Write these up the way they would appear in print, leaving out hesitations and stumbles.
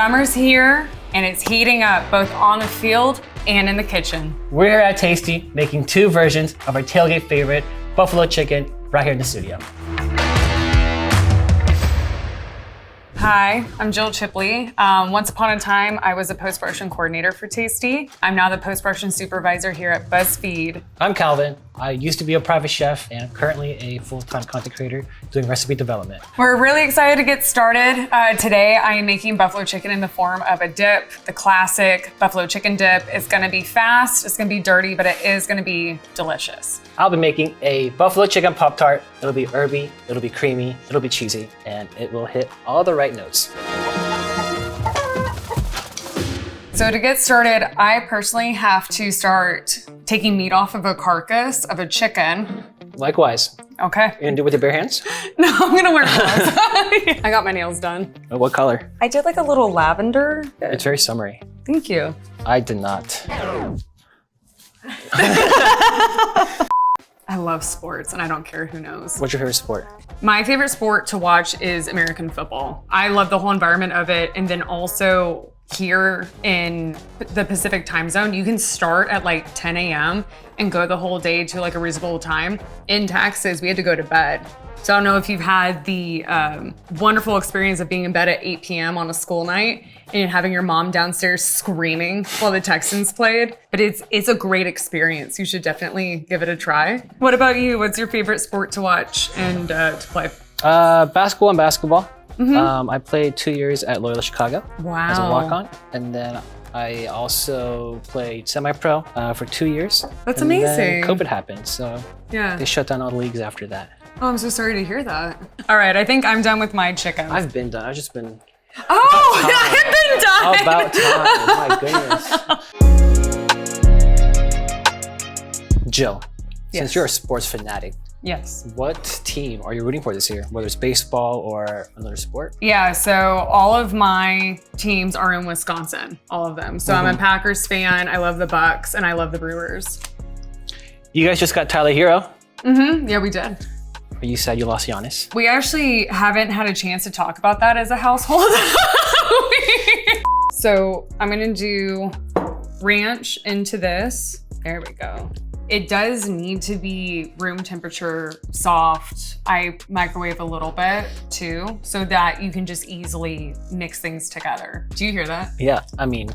Summer's here and it's heating up both on the field and in the kitchen. We're here at Tasty making 2 versions of our tailgate favorite, buffalo chicken, right here in the studio. Hi, I'm Jill Chipley. Once upon a time, I was a post-production coordinator for Tasty. I'm now the post-production supervisor here at BuzzFeed. I'm Calvin. I used to be a private chef and I'm currently a full-time content creator doing recipe development. We're really excited to get started. Today, I am making buffalo chicken in the form of a dip, the classic buffalo chicken dip. It's gonna be fast, it's gonna be dirty, but it is gonna be delicious. I'll be making a buffalo chicken Pop-Tart. It'll be herby, it'll be creamy, it'll be cheesy, and it will hit all the right notes. So to get started, I personally have to start taking meat off of a carcass of a chicken. Likewise. Okay. You're gonna do it with your bare hands? No, I'm gonna wear gloves. I got my nails done. Oh, what color? I did like a little lavender. It's very summery. Thank you. I did not. I love sports and I don't care who knows. What's your favorite sport? My favorite sport to watch is American football. I love the whole environment of it. And then also here in the Pacific time zone, you can start at like 10 a.m. and go the whole day to like a reasonable time. In Texas, we had to go to bed. So I don't know if you've had the wonderful experience of being in bed at 8 p.m. on a school night and having your mom downstairs screaming while the Texans played, but it's a great experience. You should definitely give it a try. What about you? What's your favorite sport to watch and to play? Basketball and basketball. Mm-hmm. I played 2 years at Loyola Chicago as a walk-on, and then I also played semi-pro for 2 years. That's and amazing. Then COVID happened, so yeah, they shut down all the leagues after that. Oh, I'm so sorry to hear that. All right, I think I'm done with my chicken. I've been done. I've just been. Oh, I've been done. About time. My goodness. Jill, Yes. Since you're a sports fanatic, Yes. what team are you rooting for this year? Whether it's baseball or another sport? Yeah, so all of my teams are in Wisconsin, all of them. So I'm a Packers fan, I love the Bucks, and I love the Brewers. You guys just got Tyler Hero. Yeah, we did. Are you sad you lost Giannis? We actually haven't had a chance to talk about that as a household. So I'm gonna do ranch into this. There we go. It does need to be room temperature soft. I microwave a little bit too, so that you can just easily mix things together. Do you hear that? Yeah, I mean.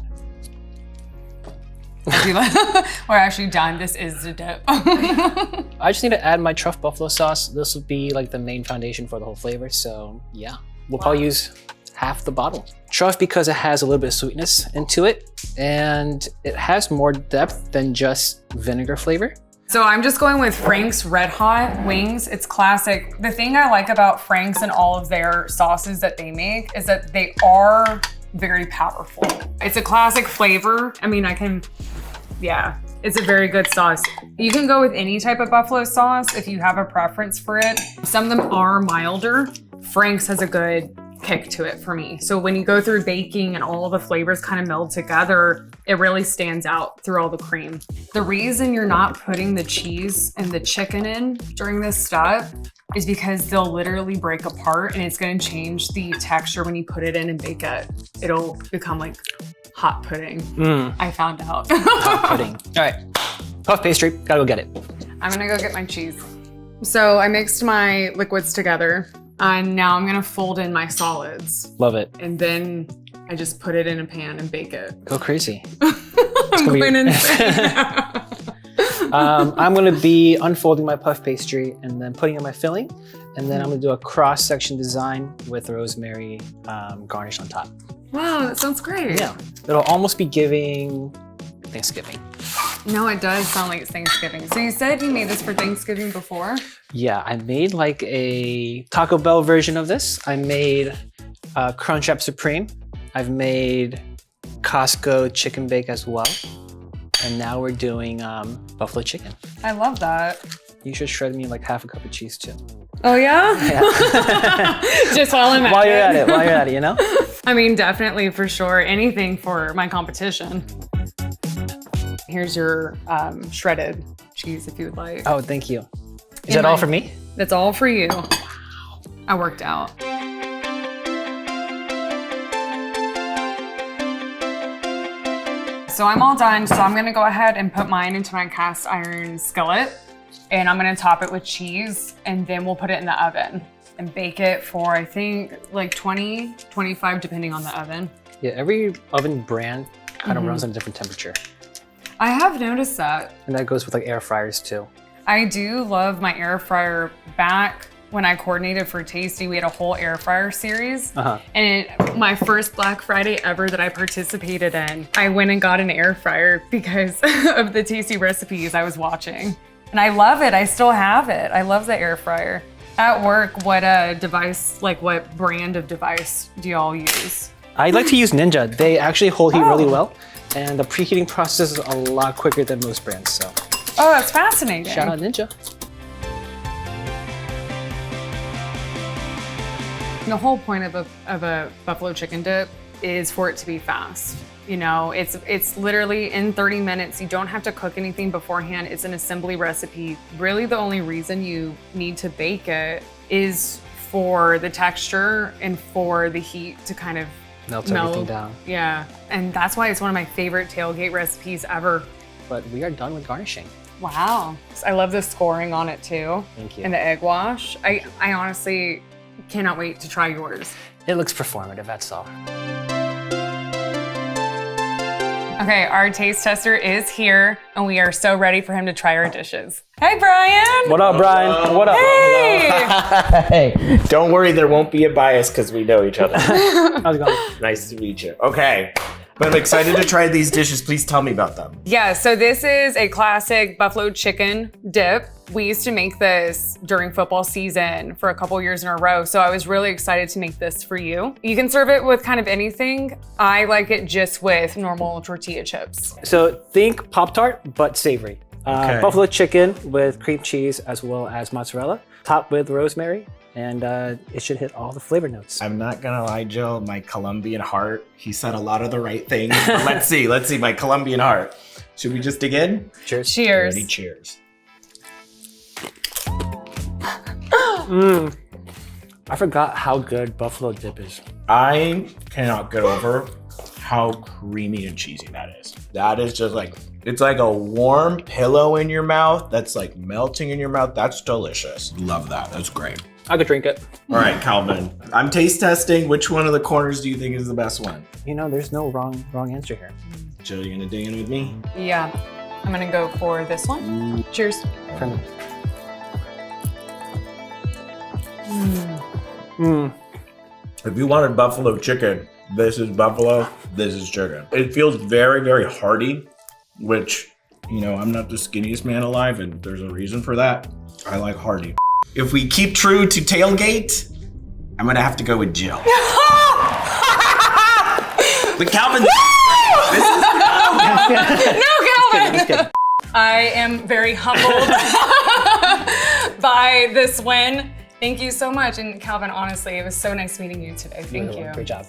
We're actually done. This is the dip. I just need to add my truffle buffalo sauce. This will be like the main foundation for the whole flavor. So yeah, we'll probably use half the bottle. Truffle because it has a little bit of sweetness into it and it has more depth than just vinegar flavor. So I'm just going with Frank's Red Hot wings. It's classic. The thing I like about Frank's and all of their sauces that they make is that they are very powerful. It's a classic flavor. I mean, yeah, it's a very good sauce. You can go with any type of buffalo sauce if you have a preference for it. Some of them are milder. Frank's has a good kick to it for me. So when you go through baking and all of the flavors kind of meld together, it really stands out through all the cream. The reason you're not putting the cheese and the chicken in during this step is because they'll literally break apart and it's gonna change the texture when you put it in and bake it. It'll become like hot pudding. I found out. Hot pudding. All right, puff pastry, gotta go get it. I'm gonna go get my cheese. So I mixed my liquids together and now I'm gonna fold in my solids. Love it. And then I just put it in a pan and bake it. Go crazy. I'm going insane. I'm gonna be unfolding my puff pastry and then putting in my filling. And then I'm gonna do a cross-section design with rosemary garnish on top. Wow, that sounds great. Yeah, it'll almost be giving Thanksgiving. No, it does sound like it's Thanksgiving. So you said you made this for Thanksgiving before? Yeah, I made like a Taco Bell version of this. I made Crunchwrap Supreme. I've made Costco chicken bake as well. And now we're doing buffalo chicken. I love that. You should shred me like half a cup of cheese too. Oh yeah? Yeah. Just while I'm while you're at it, you know? I mean, definitely, for sure. Anything for my competition. Here's your shredded cheese if you would like. Oh, thank you. Is that all for me? That's all for you. I worked out. So I'm all done. So I'm gonna go ahead and put mine into my cast iron skillet, and I'm gonna top it with cheese, and then we'll put it in the oven and bake it for, I think, like 20, 25, depending on the oven. Yeah, every oven brand kind of runs at a different temperature. I have noticed that. And that goes with like air fryers too. I do love my air fryer. Back when I coordinated for Tasty, we had a whole air fryer series. And my first Black Friday ever that I participated in, I went and got an air fryer because of the Tasty recipes I was watching. And I love it, I still have it. I love the air fryer. At work, what what brand of device do y'all use? I like to use Ninja. They actually hold heat really well. And the preheating process is a lot quicker than most brands, so. Oh, that's fascinating. Shout out Ninja. The whole point of a buffalo chicken dip is for it to be fast. You know, it's literally in 30 minutes. You don't have to cook anything beforehand. It's an assembly recipe. Really, the only reason you need to bake it is for the texture and for the heat to kind of Melts everything down. Yeah, and that's why it's one of my favorite tailgate recipes ever. But we are done with garnishing. Wow. I love the scoring on it too. Thank you. And the egg wash. I honestly cannot wait to try yours. It looks performative, that's all. Okay, our taste tester is here, and we are so ready for him to try our dishes. Hey, Brian! What up, Brian? What up? Hey! Hey, don't worry, there won't be a bias because we know each other. How's it going? Nice to meet you. Okay, but I'm excited to try these dishes. Please tell me about them. Yeah, so this is a classic buffalo chicken dip. We used to make this during football season for a couple years in a row, so I was really excited to make this for you. You can serve it with kind of anything. I like it just with normal tortilla chips. So think Pop-Tart, but savory. Okay. Buffalo chicken with cream cheese as well as mozzarella, topped with rosemary, and it should hit all the flavor notes. I'm not gonna lie, Jill, my Colombian heart, he said a lot of the right things. But let's see, my Colombian heart. Should we just dig in? Cheers. Cheers. Ready, cheers. I forgot how good buffalo dip is. I cannot get over how creamy and cheesy that is. That is just like, it's like a warm pillow in your mouth that's like melting in your mouth. That's delicious. Love that. That's great. I could drink it. All right, Calvin. I'm taste testing. Which one of the corners do you think is the best one? You know, there's no wrong answer here. Jill, you gonna dig in with me? Yeah, I'm gonna go for this one. Cheers. From- If you wanted buffalo chicken, this is buffalo, this is chicken. It feels very, very hearty, which, you know, I'm not the skinniest man alive, and there's a reason for that. I like hearty. If we keep true to tailgate, I'm gonna have to go with Jill. But Calvin, this is No, Calvin! I am very humbled by this win. Thank you so much. And Calvin, honestly, it was so nice meeting you today. Thank you. Great job.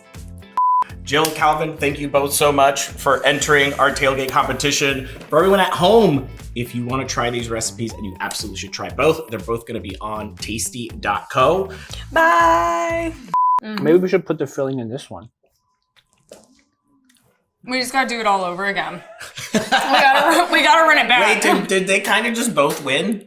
Jill, Calvin, thank you both so much for entering our tailgate competition. For everyone at home, if you want to try these recipes, and you absolutely should try both, they're both going to be on tasty.co. Bye. Maybe we should put the filling in this one. We just gotta do it all over again. we gotta run it back. Wait, did they kind of just both win?